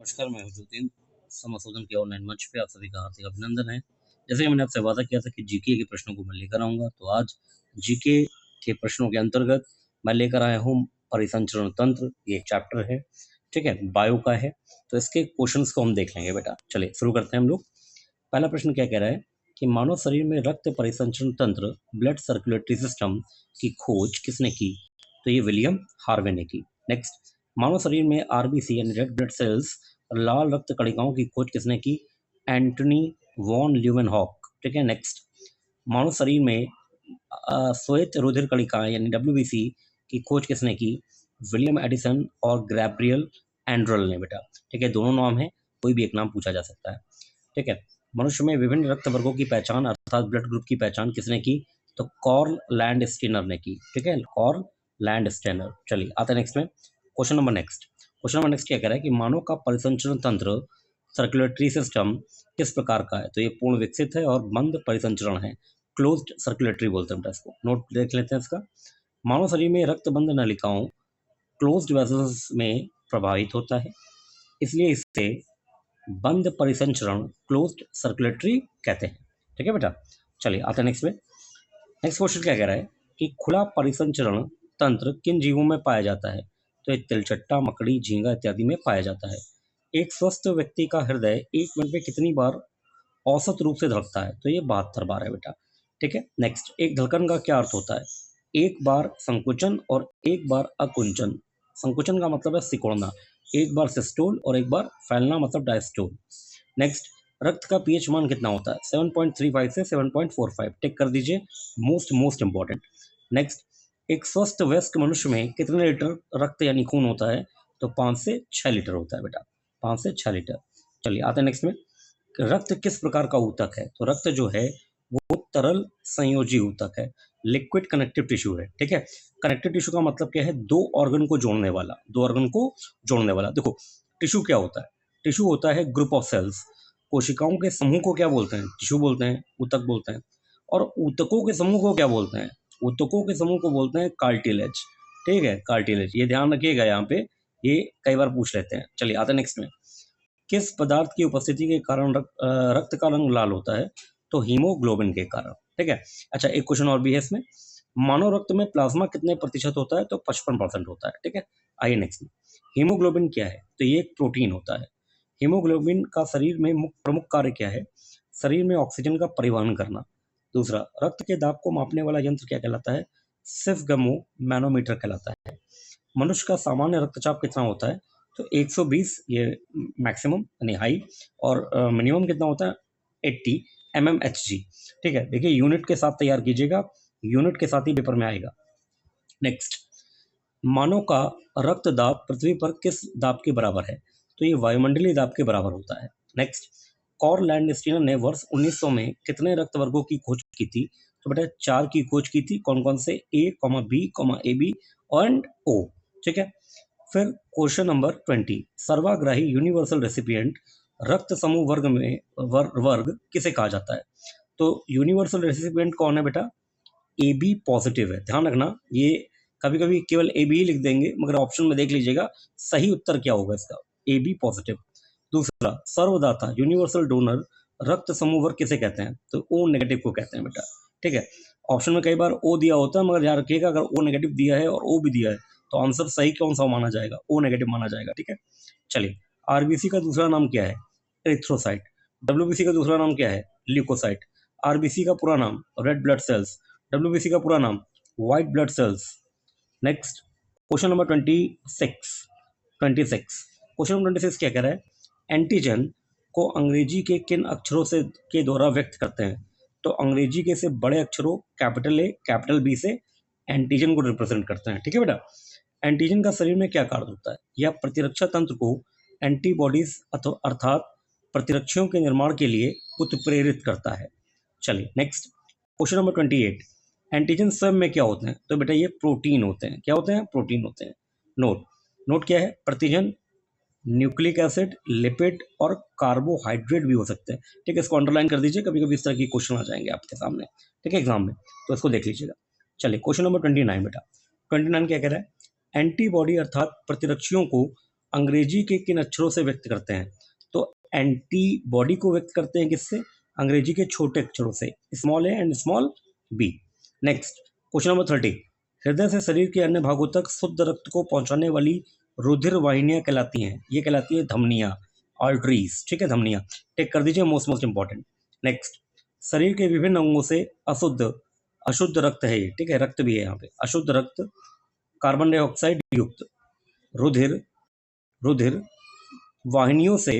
नमस्कार, मैं हजरुद्दीन। समाशोधन के ऑनलाइन मंच पे आप सभी का हार्दिक अभिनंदन है। जैसे कि मैंने आपसे वादा किया था कि जीके के प्रश्नों को मैं लेकर आऊँगा, तो आज जीके के प्रश्नों के अंतर्गत मैं लेकर आया हूँ परिसंचरण तंत्र। ये एक चैप्टर है, ठीक है? बायो का है, तो इसके क्वेश्चंस को हम देख लेंगे बेटा। चलिए शुरू करते हैं हम लोग। पहला प्रश्न क्या कह रहा है कि मानव शरीर में रक्त परिसंचरण तंत्र, ब्लड सर्कुलेटरी सिस्टम की खोज किसने की? तो ये विलियम हार्वे ने की। नेक्स्ट, मानव शरीर में आरबीसी यानी रेड ब्लड सेल्स, लाल रक्त कणिकाओं की खोज किसने की? Antonie van Leeuwenhoek. ठीक है। नेक्स्ट, मानव शरीर में श्वेत रुधिर कणिकाएं यानी डब्ल्यूबीसी की खोज किसने की? विलियम एडिसन और गैब्रियल एंड्रल ने बेटा। ठीक है, दोनों नाम है, कोई भी एक नाम पूछा जा सकता है। ठीक है। मनुष्य में विभिन्न रक्त वर्गों की पहचान अर्थात ब्लड ग्रुप की पहचान किसने की? तो कॉर्ल लैंड स्टेनर ने की। ठीक है, कॉर्ल लैंड स्टेनर। चलिए आते हैं नेक्स्ट में। क्वेश्चन नंबर नेक्स्ट क्या कह रहा है कि मानव का परिसंचरण तंत्र, सर्कुलेटरी सिस्टम किस प्रकार का है? तो ये पूर्ण विकसित है और बंद परिसंचरण है, क्लोज्ड सर्कुलेटरी बोलते हैं बेटा इसको। नोट देख लेते हैं इसका। मानव शरीर में रक्तबंध नलिकाओं, क्लोज्ड वेसल्स में प्रभावित होता है, इसलिए इसे बंद परिसंचरण, क्लोज्ड सर्कुलेटरी कहते हैं। ठीक है बेटा। चलिए आते हैं नेक्स्ट में। नेक्स्ट क्वेश्चन क्या कह रहा है कि खुला परिसंचरण तंत्र किन जीवों में पाया जाता है? तो ये तिलचट्टा, मकड़ी, झींगा इत्यादि में पाया जाता है। एक स्वस्थ व्यक्ति का हृदय 1 मिनट में कितनी बार औसत रूप से धड़कता है? तो ये 72 बार है बेटा। ठीक है। नेक्स्ट, एक धड़कन का क्या अर्थ होता है? एक बार संकुचन और एक बार अकुंचन। संकुचन का मतलब है सिकुड़ना, एक बार सिस्टोल और एक बार फैलना मतलब डायस्टोल। नेक्स्ट, रक्त का पीएच मान कितना होता है? 7.35 से 7.45। टिक कर दीजिए, मोस्ट इंपॉर्टेंट। नेक्स्ट, एक स्वस्थ वयस्क मनुष्य में कितने लीटर रक्त यानी खून होता है? तो 5 से 6 लीटर होता है बेटा, 5 से 6 लीटर। चलिए आते हैं नेक्स्ट में। रक्त किस प्रकार का ऊतक है? तो रक्त जो है वो तरल संयोजी ऊतक है, लिक्विड कनेक्टिव टिश्यू है। ठीक है। कनेक्टिव टिश्यू का मतलब क्या है? दो ऑर्गन को जोड़ने वाला, दो ऑर्गन को जोड़ने वाला। देखो, टिश्यू क्या होता है? टिश्यू होता है ग्रुप ऑफ सेल्स। कोशिकाओं के समूह को क्या बोलते हैं? टिश्यू बोलते हैं, ऊतक बोलते हैं। और ऊतकों के समूह को क्या बोलते हैं? ऊतकों के समूह को बोलते हैं कार्टिलेज। ठीक है, कार्टिलेज। ये ध्यान रखिएगा, यहाँ पे ये कई बार पूछ लेते हैं। चलिए आते हैं नेक्स्ट में। किस पदार्थ की उपस्थिति के कारण रक्त का रंग लाल होता है? तो हीमोग्लोबिन के कारण। ठीक है। अच्छा, एक क्वेश्चन और भी है इसमें। मानव रक्त में प्लाज्मा कितने प्रतिशत होता है? तो 55% होता है। ठीक है। आइए नेक्स्ट में। हीमोग्लोबिन क्या है? तो ये एक प्रोटीन होता है। हीमोग्लोबिन का शरीर में प्रमुख कार्य क्या है? शरीर में ऑक्सीजन का परिवहन करना। दूसरा, रक्त के दाब को मापने वाला यंत्र क्या कहलाता है? सिफगमो मैनोमीटर कहलाता है। मनुष्य का सामान्य रक्तचाप कितना होता है? तो 120 ये मैक्सिमम यानी हाई, और मिनिमम कितना होता है? 80 mmHg। ठीक है, देखिए यूनिट के साथ तैयार कीजिएगा, यूनिट के साथ ही पेपर में आएगा। नेक्स्ट, मानव का रक्त दाब पृथ्वी पर किस दाब के बराबर है? तो ये वायुमंडलीय दाब के बराबर होता है। नेक्स्ट, कॉर्ल लैंड स्टीनर ने वर्ष 1900 में कितने रक्त वर्गों की खोज की थी? तो बेटा 4 की खोज की थी। कौन कौन से? ए, बी, AB एंड O। ठीक है। फिर क्वेश्चन नंबर 20, सर्वाग्राही यूनिवर्सल रेसिपिएंट रक्त समूह वर्ग में वर्ग किसे कहा जाता है? तो यूनिवर्सल रेसिपिएंट कौन है बेटा? ए बी पॉजिटिव है। ध्यान रखना, ये कभी कभी केवल ए बी ही लिख देंगे, मगर ऑप्शन में देख लीजिएगा सही उत्तर क्या होगा इसका, ए बी पॉजिटिव। दूसरा, सर्वदाता यूनिवर्सल डोनर रक्त समूह वर्ग किसे कहते हैं? तो ओ नेगेटिव को कहते हैं बेटा। ठीक है। ऑप्शन में कई बार ओ दिया होता है, मगर याद रखिएगा अगर ओ नेगेटिव दिया है और ओ भी दिया है तो आंसर सही कौन सा माना जाएगा? ओ नेगेटिव माना जाएगा। ठीक है। चलिए, आरबीसी का दूसरा नाम क्या है? एरिथ्रोसाइट। डब्ल्यूबीसी का दूसरा नाम क्या है? ल्यूकोसाइट। आरबीसी का पूरा नाम रेड ब्लड सेल्स, डब्ल्यूबीसी का पूरा नाम white blood cells. Next, question number 26। Question number 26 क्या कह रहा है? एंटीजन को अंग्रेजी के किन अक्षरों से के द्वारा व्यक्त करते हैं? तो अंग्रेजी के से बड़े अक्षरों कैपिटल ए, कैपिटल बी से एंटीजन को रिप्रेजेंट करते हैं। ठीक है बेटा। एंटीजन का शरीर में क्या कार्य होता है? यह प्रतिरक्षा तंत्र को एंटीबॉडीज अर्थात प्रतिरक्षियों के निर्माण के लिए उत्प्रेरित करता है। चलिए नेक्स्ट, क्वेश्चन नंबर 28, एंटीजन स्वयं में क्या होते हैं? तो बेटा ये प्रोटीन होते हैं। क्या होते हैं? प्रोटीन होते हैं। नोट क्या है? प्रतिजन, न्यूक्लिक एसिड, लिपिड और कार्बोहाइड्रेट भी हो सकते हैं। ठीक है, इसको अंडरलाइन कर दीजिए, कभी कभी इस तरह की क्वेश्चन आ जाएंगे आपके सामने। ठीक है, एग्जाम में, तो इसको देख लीजिएगा। चलिए क्वेश्चन नंबर 29 बेटा। 29 क्या कह रहा है? एंटीबॉडी अर्थात प्रतिरक्षियों को अंग्रेजी के किन अक्षरों से व्यक्त करते हैं? तो एंटीबॉडी को व्यक्त करते हैं किससे? अंग्रेजी के छोटे अक्षरों से, small A and small B. Next question number 30, हृदय से शरीर के अन्य भागों तक शुद्ध रक्त को पहुंचाने वाली रुधिर वाहिनियां कहलाती हैं। ये कहलाती है धमनियां, आर्टरीज। ठीक है, धमनियां टेक कर दीजिए, मोस्ट इंपॉर्टेंट। नेक्स्ट, शरीर के विभिन्न अंगों से अशुद्ध रक्त है ये, ठीक है, रक्त भी है यहाँ पे, अशुद्ध रक्त कार्बन डाइऑक्साइड युक्त रुधिर रुधिर वाहिनियों से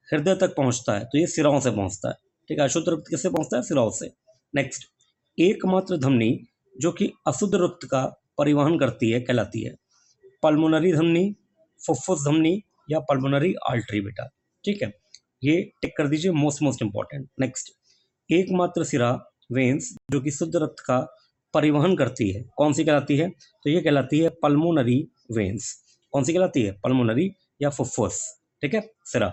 हृदय तक पहुंचता है, तो ये सिराओं से पहुंचता है। ठीक है, अशुद्ध रक्त किससे पहुंचता है? सिराओं से। नेक्स्ट, एकमात्र धमनी जो कि अशुद्ध रक्त का परिवहन करती है कहलाती है पल्मोनरी धमनी, फुफ्फुस धमनी या पल्मोनरी आर्टरी बेटा। ठीक है, ये टिक कर दीजिए, मोस्ट इंपॉर्टेंट। नेक्स्ट, एकमात्र सिरा वेन्स जो कि शुद्ध रक्त का परिवहन करती है, कौन सी कहलाती है? तो ये कहलाती है पल्मोनरी वेन्स। कौन सी कहलाती है? पल्मोनरी या फुफ्फुस। ठीक है, सिरा।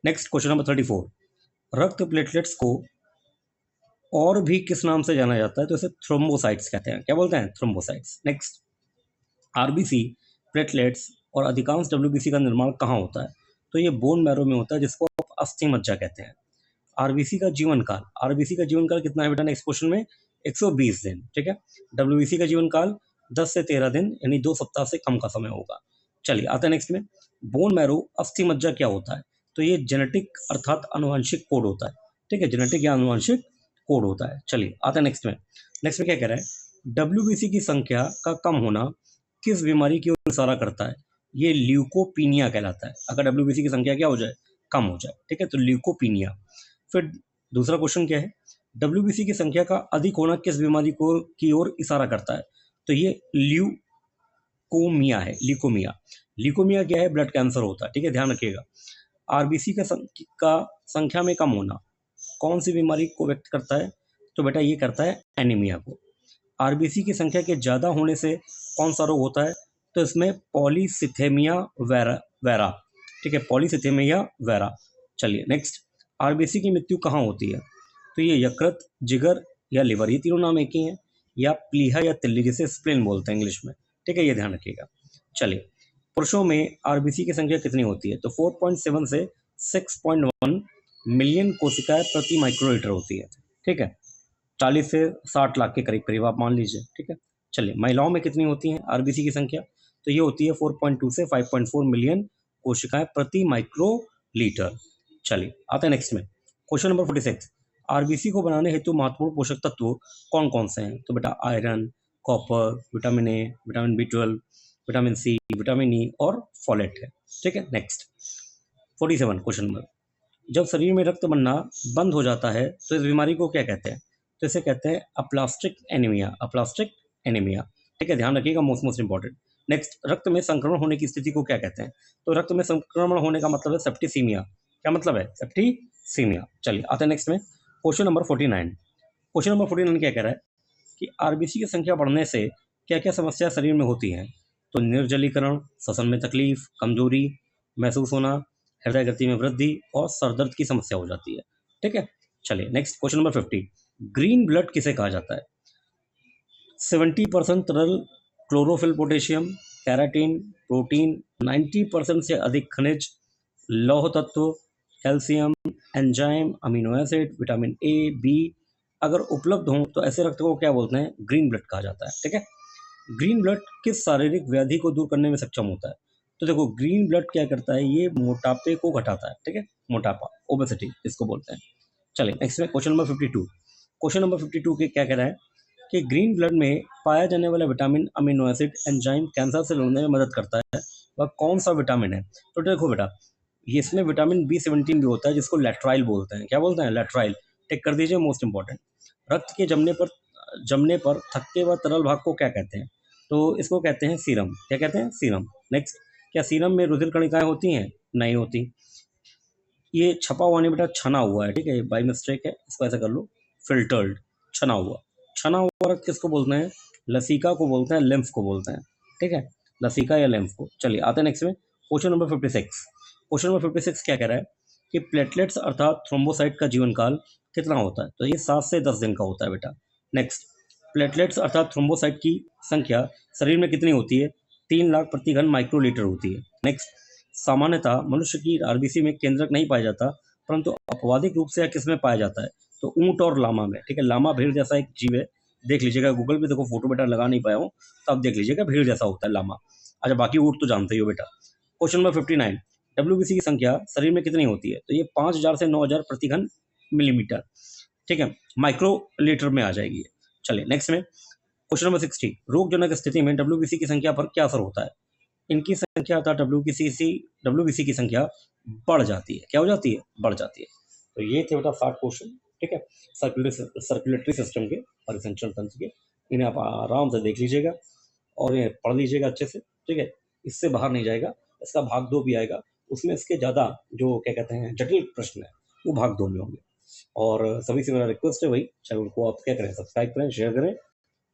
नेक्स्ट क्वेश्चन नंबर 34, रक्त प्लेटलेट्स को और भी किस नाम से जाना जाता है? तो इसे थ्रोम्बोसाइट्स कहते हैं। क्या बोलते हैं? थ्रोम्बोसाइट्स। नेक्स्ट, आरबीसी, प्लेटलेट्स और अधिकांश डब्ल्यूबीसी का निर्माण कहाँ होता है? तो ये बोन मैरो में होता है, जिसको आप अस्थि मज्जा कहते हैं। आरबीसी का जीवन काल कितना है बेटा? नेक्स्ट क्वेश्चन में 120 दिन। ठीक है, डब्ल्यूबीसी का जीवन काल 10 से 13 दिन, यानी 2 सप्ताह से कम का समय होगा। चलिए आते हैं नेक्स्ट में, बोन मैरो अस्थि मज्जा क्या होता है? तो ये जेनेटिक अर्थात अनुवांशिक कोड होता है। ठीक है, जेनेटिक या अनुवांशिक कोड होता है। चलिए आते हैं नेक्स्ट में क्या कह रहा है? डब्ल्यूबीसी की संख्या का कम होना किस बीमारी की ओर इशारा करता है? ये ल्यूकोपीनिया कहलाता है। अगर डब्ल्यूबीसी की संख्या क्या हो जाए? कम हो जाए। ठीक है, तो ल्यूकोपीनिया। फिर दूसरा क्वेश्चन क्या है? डब्ल्यूबीसी की संख्या का अधिक होना किस बीमारी को की ओर इशारा करता है? तो ये ल्यूकोमिया है, ल्यूकोमिया क्या है? ब्लड कैंसर होता है। ठीक है, ध्यान रखिएगा। आरबीसी का संख्या में कम होना कौन सी बीमारी को व्यक्त करता है? तो बेटा ये करता है एनीमिया को। आरबीसी की संख्या के ज़्यादा होने से कौन सा रोग होता है? तो इसमें पॉलीसिथेमिया वेरा। ठीक है, पॉलीसिथेमिया वेरा। चलिए नेक्स्ट, आरबीसी की मृत्यु कहाँ होती है? तो ये यकृत, जिगर या लिवर, ये तीनों नाम एक ही हैं, या प्लीहा या तिल्ली, जिसे स्प्लेन बोलते हैं इंग्लिश में। ठीक है, ये ध्यान रखिएगा। चलिए, पुरुषों में आरबीसी की संख्या कितनी होती है? तो 4.7 से 6.1 मिलियन कोशिकाएं प्रति माइक्रोलीटर होती है। ठीक है, 40 से 60 लाख के करीब करीब आप मान लीजिए। ठीक है, चलिए, महिलाओं में कितनी होती है आरबीसी की संख्या? तो ये होती है 4.2 से 5.4 मिलियन कोशिकाएं प्रति माइक्रोलीटर। चलिए आते हैं नेक्स्ट में, क्वेश्चन नंबर 46, आरबीसी को बनाने हेतु महत्वपूर्ण पोषक तत्व कौन कौन से हैं? तो बेटा iron, copper, vitamin A, vitamin B12, vitamin C, vitamin E और फॉलेट है। ठीक है, नेक्स्ट 47 क्वेश्चन नंबर, जब शरीर में रक्त बनना बंद हो जाता है तो इस बीमारी को क्या कहते हैं? तो इसे कहते हैं अप्लास्टिक एनीमिया। ठीक है, ध्यान रखिएगा, मोस्ट इंपॉर्टेंट। नेक्स्ट, रक्त में संक्रमण होने की स्थिति को क्या कहते हैं? तो रक्त में संक्रमण होने का मतलब है सेप्टिसीमिया। क्या मतलब है? सेप्टिसीमिया। चलिए आते हैं नेक्स्ट में, क्वेश्चन नंबर 49। क्वेश्चन नंबर 49 क्या कह रहा है कि आरबीसी की संख्या बढ़ने से क्या क्या समस्या शरीर में होती हैं? तो निर्जलीकरण, श्वसन में तकलीफ, कमजोरी महसूस होना, हृदय गति में वृद्धि और सर दर्द की समस्या हो जाती है। ठीक है, चलिए next question number 50, green blood किसे कहा जाता है? 70% तरल क्लोरोफिल, पोटेशियम, कैराटीन, प्रोटीन, 90% से अधिक खनिज, लौह तत्व, calcium, enzyme, amino acid, vitamin A, B अगर उपलब्ध हों तो ऐसे रक्त को क्या बोलते हैं? ग्रीन ब्लड कहा जाता है। ठीक है, ग्रीन ब्लड किस शारीरिक व्याधि को दूर करने में सक्षम होता है? तो देखो, ग्रीन ब्लड क्या करता है? ये मोटापे को घटाता है। ठीक है, मोटापा, ओबेसिटी इसको बोलते हैं। चलिए नेक्स्ट में क्वेश्चन नंबर 52। क्वेश्चन नंबर 52 के क्या कह रहा है कि ग्रीन ब्लड में पाया जाने वाला vitamin, amino acid, enzyme cancer से लड़ने में मदद करता है, वह कौन सा विटामिन है? तो देखो बेटा, ये इसमें विटामिन B17 भी होता है, जिसको लैट्राइल बोलते हैं। क्या बोलते हैं? लैट्राइल। टिक कर दीजिए, मोस्ट इंपॉर्टेंट। रक्त के जमने पर थक्के व तरल भाग को क्या कहते हैं? तो इसको कहते हैं सीरम। क्या कहते हैं? सीरम। नेक्स्ट, क्या सीरम में रुधिर कणिकाएं होती हैं? नहीं होती। ये छपा हुआ नहीं बेटा, छना हुआ है। ठीक है, बाई मिस्टेक है, इसको ऐसा कर लो, फिल्टर्ड, छना हुआ रक्त किसको बोलते हैं? लसीका को बोलते हैं, लिम्फ को बोलते हैं। ठीक है, लसीका या लिम्फ को। चलिए आते हैं नेक्स्ट में, क्वेश्चन नंबर 56। क्वेश्चन नंबर 56 क्या कह रहा है कि प्लेटलेट्स अर्थात थ्रोम्बोसाइट का जीवन काल कितना होता है? तो ये 7 से 10 दिन का होता है बेटा। नेक्स्ट, प्लेटलेट्स अर्थात थ्रोम्बोसाइट की संख्या शरीर में कितनी होती है? 3 लाख प्रति घन माइक्रोलीटर होती है। नेक्स्ट, सामान्यतः मनुष्य की आरबीसी में केंद्रक नहीं पाया जाता, परंतु अपवादिक रूप से किसमें पाया जाता है? तो ऊंट और लामा में। ठीक है, लामा भेड़ जैसा एक जीव है, देख लीजिएगा गूगल पे, देखो फोटो बेटा लगा नहीं पाया हूँ, तो आप देख लीजिएगा भेड़ जैसा होता है लामा। अच्छा, बाकी ऊंट तो जानते ही हो बेटा। क्वेश्चन नंबर 59, डब्ल्यूबीसी की संख्या शरीर में कितनी होती है? तो ये 5000 से 9000 प्रति घन मिलीमीटर। ठीक है, माइक्रो लीटर में आ जाएगी। चलिए नेक्स्ट में क्वेश्चन नंबर 60, रोगजनक स्थिति में डब्ल्यूबीसी की संख्या पर क्या असर होता है? इनकी संख्या अर्थात डब्ल्यूबीसी की संख्या बढ़ जाती है। क्या हो जाती है? बढ़ जाती है। तो ये थे बेटा 60 क्वेश्चन। ठीक है, सर्कुलेटरी सिस्टम के और एसेंशियल तंत्र के, इन्हें आप आराम से देख लीजिएगा और ये पढ़ लीजिएगा अच्छे से। ठीक है, इससे बाहर नहीं जाएगा। इसका भाग 2 भी आएगा, उसमें इसके ज़्यादा जो क्या कहते हैं जटिल प्रश्न है वो भाग 2 में होंगे। और सभी से मेरा रिक्वेस्ट है भाई, चैनल को आप क्या करें, सब्सक्राइब करें, शेयर करें,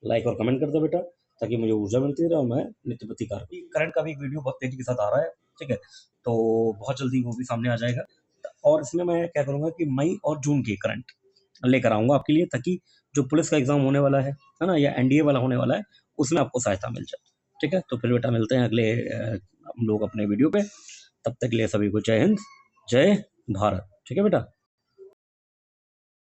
लाइक और कमेंट कर दो बेटा, ताकि मुझे ऊर्जा मिलती रहे और मैं नित्य प्रति कार्य। करंट का भी एक वीडियो बहुत तेजी के साथ आ रहा है। ठीक है, तो बहुत जल्दी वो भी सामने आ जाएगा। और इसमें मैं क्या करूँगा कि मई और जून के करंट लेकर आऊँगा आपके लिए, ताकि जो पुलिस का एग्जाम होने वाला है ना, या एनडीए वाला होने वाला है, उसमें आपको सहायता मिल जाए। ठीक है, तो फिर बेटा मिलते हैं अगले हम लोग अपने वीडियो पे। तब तक के लिए सभी को जय हिंद, जय भारत। ठीक है बेटा।